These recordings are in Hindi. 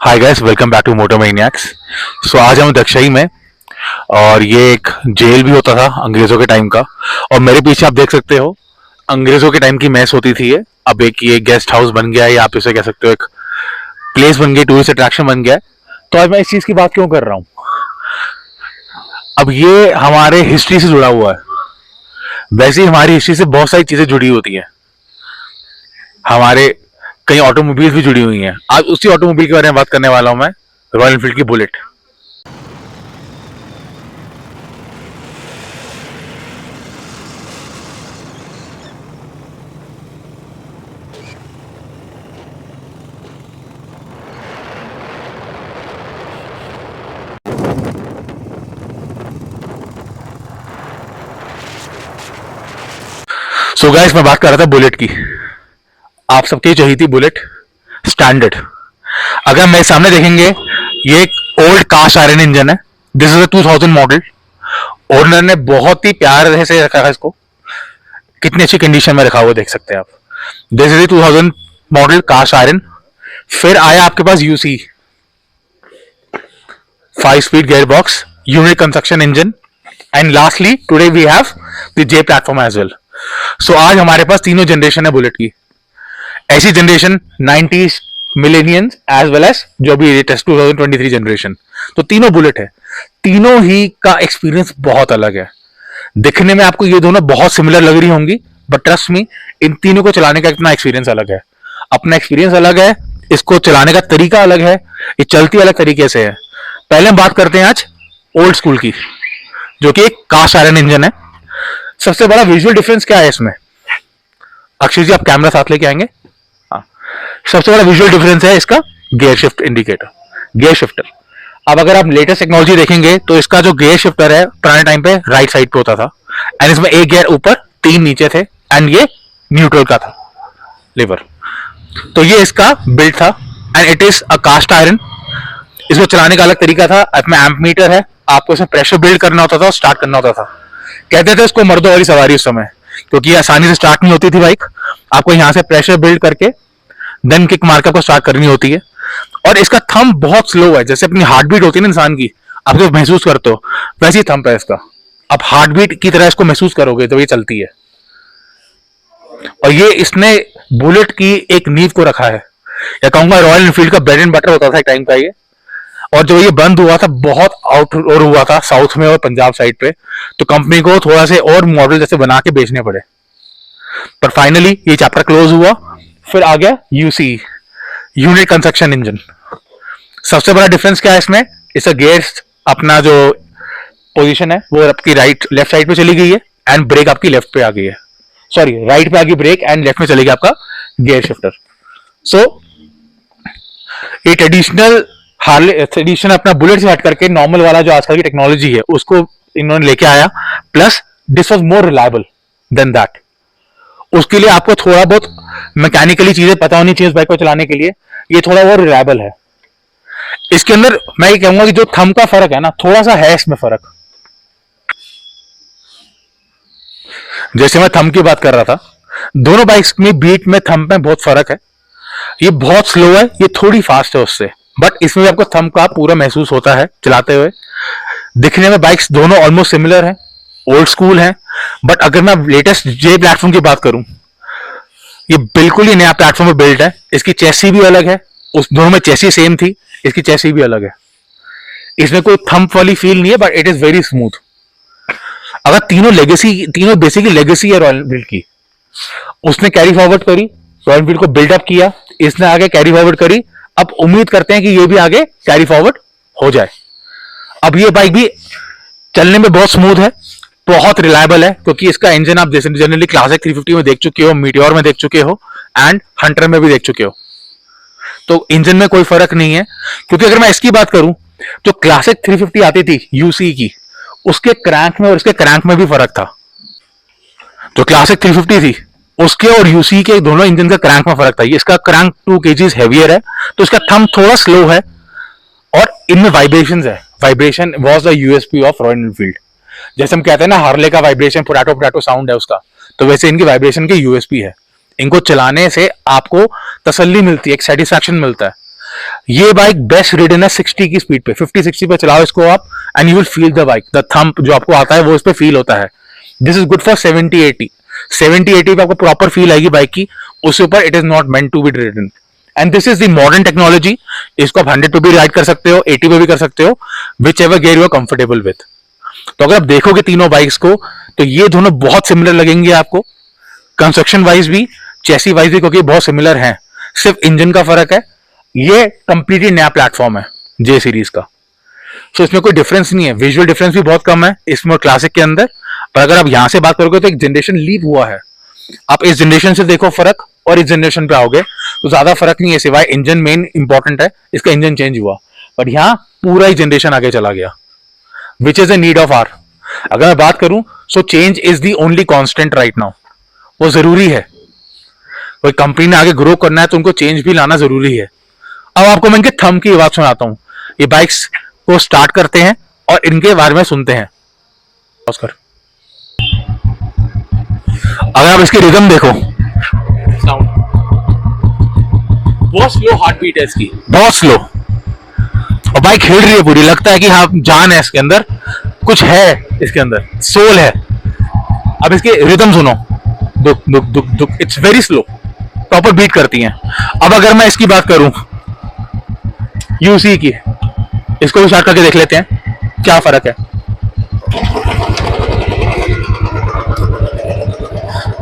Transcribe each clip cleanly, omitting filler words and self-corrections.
Hi guys, welcome back to Moto Maniacs. So आज हम दक्षिणी में, और ये एक जेल भी होता था अंग्रेजों के टाइम का। और मेरे पीछे आप देख सकते हो अंग्रेजों के टाइम की मैस होती थी ये। अब एक ये गेस्ट हाउस बन गया है, या आप इसे कह सकते हो एक प्लेस बन गई, टूरिस्ट अट्रैक्शन बन गया है। तो आज मैं इस चीज की बात क्यों कर रहा हूँ? अब ये हमारे हिस्ट्री से जुड़ा हुआ है। वैसे ही हमारी हिस्ट्री से बहुत सारी चीजें जुड़ी होती हैं। हमारे कई ऑटोमोबाइल भी जुड़ी हुई हैं। आज उसी ऑटोमोबाइल के बारे में बात करने वाला हूं मैं, रॉयल एनफील्ड की बुलेट। सो गाइस, मैं बात कर रहा था बुलेट की। आप सबकी चाहिए थी बुलेट स्टैंडर्ड। अगर मेरे सामने देखेंगे, ये एक ओल्ड कास्ट आयरन इंजन है। This is a 2000 model. Owner ने बहुत ही प्यार से रखा है इसको। कितनी अच्छी कंडीशन में रखा हुआ देख सकते हैं आप। This is 2000 model cast iron. फिर आया आपके पास UC 5 speed gear box, unique construction engine, and lastly today we have the J platform as well. So आज हमारे पास तीनों जनरेशन है बुलेट की। ऐसी generation 90s millennials as well as जो भी लेटेस्ट 2023 जनरेशन। तो तीनों बुलेट है। तीनों ही का एक्सपीरियंस बहुत अलग है। दिखने में आपको ये दोनों बहुत सिमिलर लग रही होंगी, बट ट्रस्ट मी, इन तीनों को चलाने का इतना एक्सपीरियंस अलग है। अपना एक्सपीरियंस अलग है, इसको चलाने का तरीका अलग है, ये चलती अलग तरीके से है। पहले हम बात करते हैं आज ओल्ड स्कूल की, जो कि एक कास्ट आयरन इंजन है। सबसे बड़ा विजुअल डिफरेंस क्या है इसमें? अक्षय जी, आप कैमरा साथ लेके आएंगे। हाँ, सबसे बड़ा विजुअल डिफरेंस है इसका gear shift indicator, gear shifter. अब अगर आप लेटेस्ट टेक्नोलॉजी देखेंगे तो इसका जो गियर शिफ्टर है पुराने टाइम पे राइट साइड पे होता था, एंड इसमें एक गियर ऊपर, तीन नीचे थे, एंड ये न्यूट्रल का था लीवर। तो ये इसका बिल्ड था, and it is a cast iron. इसको चलाने का अलग तरीका था। इसमें एम्प मीटर है, आपको इसमें प्रेशर बिल्ड करना होता था और स्टार्ट करना होता था। कहते थे इसको मर्दों वाली सवारी उस समय, क्योंकि आसानी से स्टार्ट नहीं होती थी बाइक। आपको यहां से प्रेशर बिल्ड करके देन किक मार के आपको स्टार्ट करनी होती है। और इसका थंब बहुत स्लो है। जैसे अपनी हार्ट बीट होती है ना इंसान की, आप जो महसूस करते हो, वैसी थंब है इसका। आप हार्ट बीट की तरह इसको महसूस करोगे तो ये चलती है। और ये इसने बुलेट की एक नींव को रखा है, या कहूंगा रॉयल एनफील्ड का ब्रेड एंड बटर होता था एक टाइम का ये। और जब ये बंद हुआ था, बहुत आउट और हुआ था साउथ में और पंजाब साइड पे, तो कंपनी को थोड़ा से और मॉडल जैसे बना के बेचने पड़े। पर फाइनली ये चैप्टर क्लोज हुआ। फिर आ गया यूसी, यूनिट कंस्ट्रक्शन इंजन। सबसे बड़ा डिफरेंस क्या है इसमें? इसका गियर, अपना जो पोजीशन है वो आपकी राइट लेफ्ट साइड पे चली गई है, एंड ब्रेक आपकी लेफ्ट पे आ गई है। सॉरी, राइट पे आ गई ब्रेक, एंड लेफ्ट में चलेगी आपका गियर शिफ्टर। सो ये ट्रेडिशनल हार्ले ट्रेडिशन अपना बुलेट से हट करके नॉर्मल वाला जो आजकल की टेक्नोलॉजी है उसको इन्होंने लेके आया। Plus this was more reliable then that. उसके लिए आपको थोड़ा बहुत मैकेनिकली चीजें पता होनी चाहिए उस बाइक को चलाने के लिए। ये थोड़ा और रिलायबल है। इसके अंदर मैं ये कहूंगा कि जो थंब का फर्क है ना, थोड़ा सा है इसमें फर्क। जैसे मैं थंब की बात कर रहा था, दोनों बाइक्स में बीट में थंब में बहुत फर्क है। ये बहुत स्लो है, ये थोड़ी फास्ट है उससे, बट इसमें भी आपको थंब का पूरा महसूस होता है चलाते हुए। दिखने में बाइक्स दोनों ऑलमोस्ट सिमिलर हैं, ओल्ड स्कूल हैं। बट अगर मैं लेटेस्ट जे प्लेटफॉर्म की बात करूं, ये बिल्कुल ही नया प्लेटफॉर्म पे बिल्ड है। इसकी चेसी भी अलग है। उस दोनों में चेसी सेम थी, इसकी चेसी भी अलग है। इसमें कोई थंब वाली फील नहीं है, but it is very smooth. अगर तीनों बेसिकली लेगेसी है रॉयल एनफील्ड की। उसने कैरी फॉरवर्ड करी, रॉयल एनफील्ड को बिल्डअप किया, इसने आगे कैरी फॉरवर्ड करी। अब उम्मीद करते हैं कि ये भी आगे कैरी फॉरवर्ड हो जाए। अब ये बाइक भी चलने में बहुत स्मूथ है, बहुत रिलायबल है, क्योंकि इसका इंजन आप जैसे जनरली क्लासिक 350 में देख चुके हो, मीटियोर में देख चुके हो, एंड हंटर में भी देख चुके हो। तो इंजन में कोई फर्क नहीं है। क्योंकि अगर मैं इसकी बात करूं, तो क्लासिक 350 आती थी यूसी की, उसके क्रैंक में और इसके क्रैंक में भी फर्क था। जो क्लासिक 350 थी, उसके और यूसी के दोनों इंजन का क्रैंक में फर्क था। ये इसका क्रैंक 2 kg हैवियर है, तो इसका थंब थोड़ा स्लो है, और इनमें वाइब्रेशन है। Vibration was the USP of royal Enfield. जैसे हम कहते हैं ना, हार्ले का वाइब्रेशन पोटैटो पोटैटो साउंड है उसका, तो वैसे इनकी वाइब्रेशन की यूएसपी है। इनको चलाने से आपको तसल्ली मिलती है, एक सेटिस्फैक्शन मिलता है। ये बाइक बेस्ट रिडन है 60 की स्पीड पे, 50-60 पे चलाओ इसको आप and you will feel the bike, the thump जो आपको आता है वो इस पे फील होता है। दिस इज गुड फॉर 70-80 पे आपको प्रॉपर फील आएगी बाइक की, उसके ऊपर it is not meant to be ridden. And this is the modern technology. इसको आप 100 पे भी राइड कर सकते हो, 80 पे भी कर सकते हो, whichever gear you are comfortable with. तो अगर आप देखोगे तीनों बाइक्स को तो ये दोनों बहुत सिमिलर लगेंगे आपको, कंस्ट्रक्शन वाइज भी, चेसी वाइज भी, क्योंकि बहुत सिमिलर हैं, सिर्फ इंजन का फर्क है। ये कंप्लीटली नया प्लेटफॉर्म है जे सीरीज का, सो इसमें कोई डिफरेंस नहीं है, विजुअल डिफरेंस भी बहुत कम है इसमें और क्लासिक के अंदर। पर अगर आप यहां से बात करोगे तो एक जनरेशन लीप हुआ है, आप इस जनरेशन से देखो फर्क और इस जनरेशन पे आओगे तो ज्यादा फर्क नहीं है, सिवाय इंजन मेन इंपॉर्टेंट है, इसका इंजन चेंज हुआ, बट यहाँ पूरा ही जनरेशन आगे चला गया, which is a need of hour. अगर मैं बात करूं so change is the only constant right now, वो जरूरी है। कोई कंपनी ने आगे ग्रो करना है तो उनको चेंज भी लाना जरूरी है। अब आपको मैं इनके थंब की आवाज सुनाता हूं, ये बाइक्स को स्टार्ट करते हैं और इनके बारे में सुनते हैं। ऑस्कर, अगर आप इसकी रिदम देखो, साउंड बहुत स्लो हार्ट बीट है इसकी, बहुत स्लो, और बाइक हिल रही है पूरी, लगता है कि हाँ जान है इसके अंदर, कुछ है इसके अंदर, सोल है। अब इसकी रिदम सुनो, दुक दुक दुक दुक, it's very slow, proper beat करती हैं। अब अगर मैं इसकी बात करूं यूसी की, इसको भी स्टार्ट करके देख लेते हैं क्या फर्क है।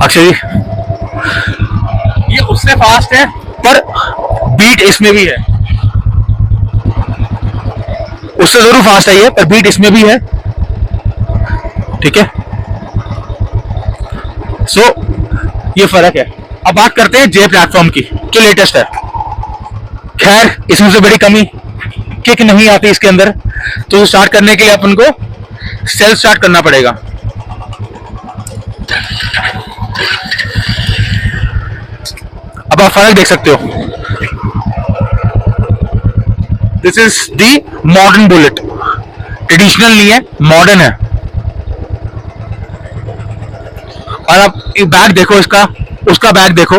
अक्षय, ये उससे फास्ट है पर बीट इसमें भी है, उससे जरूर फास्ट है ये, पर बीट इसमें भी है, ठीक है। सो ये फर्क है। अब बात करते हैं जे प्लेटफॉर्म की जो लेटेस्ट है। खैर इसमें से बड़ी कमी, किक नहीं आती इसके अंदर, तो स्टार्ट करने के लिए अपन को सेल्फ स्टार्ट करना पड़ेगा। अब आप फर्क देख सकते हो, this is the modern bullet, traditional नहीं है, मॉडर्न है। और आप बैग देखो इसका, उसका बैग देखो,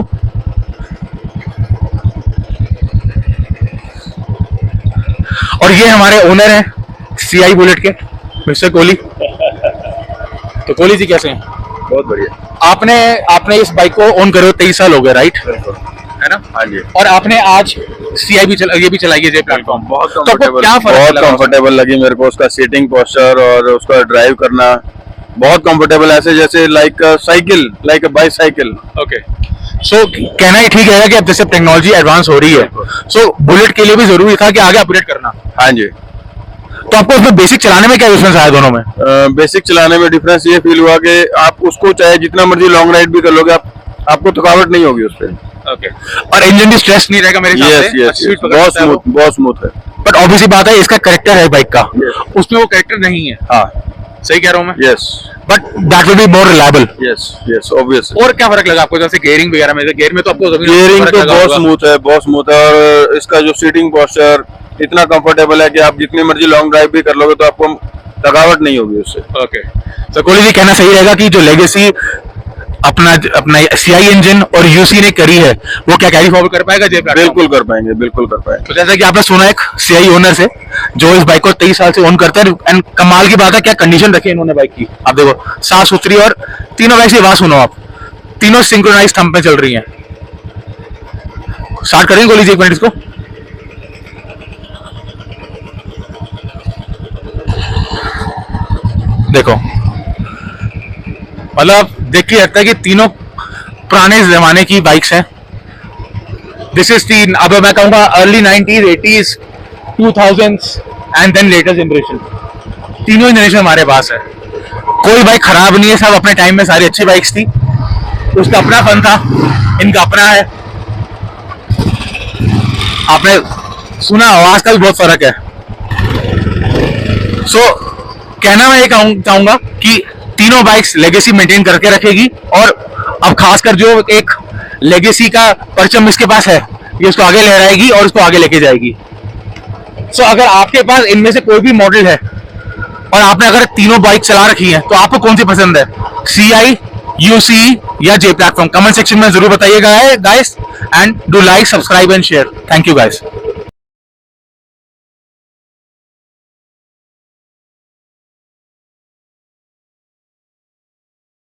और ये हमारे ओनर हैं सीआई बुलेट के, मिस्टर कोहली। तो कोहली जी कैसे हैं? बहुत बढ़िया। आपने इस बाइक को ओन करे 23 साल हो गए, राइट? है ना? हाँ जी। और आपने आज सीआई भी ये भी चलाई है, जे प्लेटफॉर्म। बहुत तो आपको क्या फर्क लगा? बहुत कंफर्टेबल लगी मेरे को, उसका सीटिंग पोस्चर और उसका ड्राइव करना बहुत कंफर्टेबल, ऐसे जैसे like cycle, like bicycle. Okay, so कहना ही ठीक है कि अब जैसे टेक्नोलॉजी एडवांस हो रही है, सो बुलेट के लिए भी जरूरी था कि आगे अपडेट करना। हाँ जी। तो आपको उसमें बेसिक चलाने में क्या डिफरेंस आया दोनों में? बेसिक चलाने में डिफरेंस ये फील हुआ कि आप उसको चाहे जितना मर्जी लॉन्ग राइड भी कर लोगे, आपको थकावट नहीं होगी उस पर। ओके, और इंजन भी स्ट्रेस नहीं रहेगा मेरे हिसाब से। यस, बहुत स्मूथ है। बट ऑब्वियसली बात है, इसका कैरेक्टर है बाइक का, उसमें वो कैरेक्टर नहीं है। हाँ, सही कह रहा हूँ मैं? Yes, but that will be more reliable. Yes obvious. और क्या फर्क लगा आपको, जैसे गेयरिंग वगैरह में? गेयर में तो आपको गेयरिंग तो बहुत स्मूथ है, बहुत स्मूथ है, और इसका जो सीटिंग पोस्चर इतना कंफर्टेबल है कि आप जितनी मर्जी लॉन्ग ड्राइव भी कर लोगे तो आपको थकावट नहीं होगी उससे। ओके, तो कोहली जी कहना सही रहेगा कि जो लेगेसी अपना सीआई इंजन और यूसी ने करी है, वो क्या कैरी फॉरवर्ड कर पाएगा जे प्लेटफॉर्म? बिल्कुल कर पाएंगे, बिल्कुल कर पाएंगे। तो जैसा कि आपने सुना एक सीआई ओनर से जो इस बाइक को 23 साल से ओन करते हैं, एंड कमाल की बात है क्या कंडीशन रखी है इन्होंने बाइक की। आप देखो साफ सुथरी, और तीनों बाइक की आवाज सुनो आप, तीनों सिंक्रोनाइज थंब पे चल रही हैं। स्टार्ट करेंगे कोहली जी एक मिनट इसको। देखो, मतलब देख के लगता है कि तीनों पुराने जमाने की बाइक्स हैं। दिस इज दी, अब मैं कहूंगा early 90s, 80s, 2000s and then latest generation. तीनों जनरेशन हमारे पास है, कोई बाइक खराब नहीं है, सब अपने टाइम में सारी अच्छी बाइक्स थी। उसका अपना फन था, इनका अपना है। आपने सुना, आवाज का भी बहुत फर्क है। सो कहना मैं ये चाहूंगा कि तीनों बाइक्स लेगेसी मेंटेन करके रखेगी, और अब खासकर जो एक लेगेसी का परचम इसके पास है, ये उसको आगे लहराएगी और उसको आगे लेके जाएगी। सो अगर आपके पास इनमें से कोई भी मॉडल है और आपने अगर तीनों बाइक चला रखी है, तो आपको कौन सी पसंद है, सीआई, यूसी या जे प्लेटफॉर्म? कमेंट सेक्शन में जरूर बताइएगा guys, and do like, subscribe and share. Thank you guys.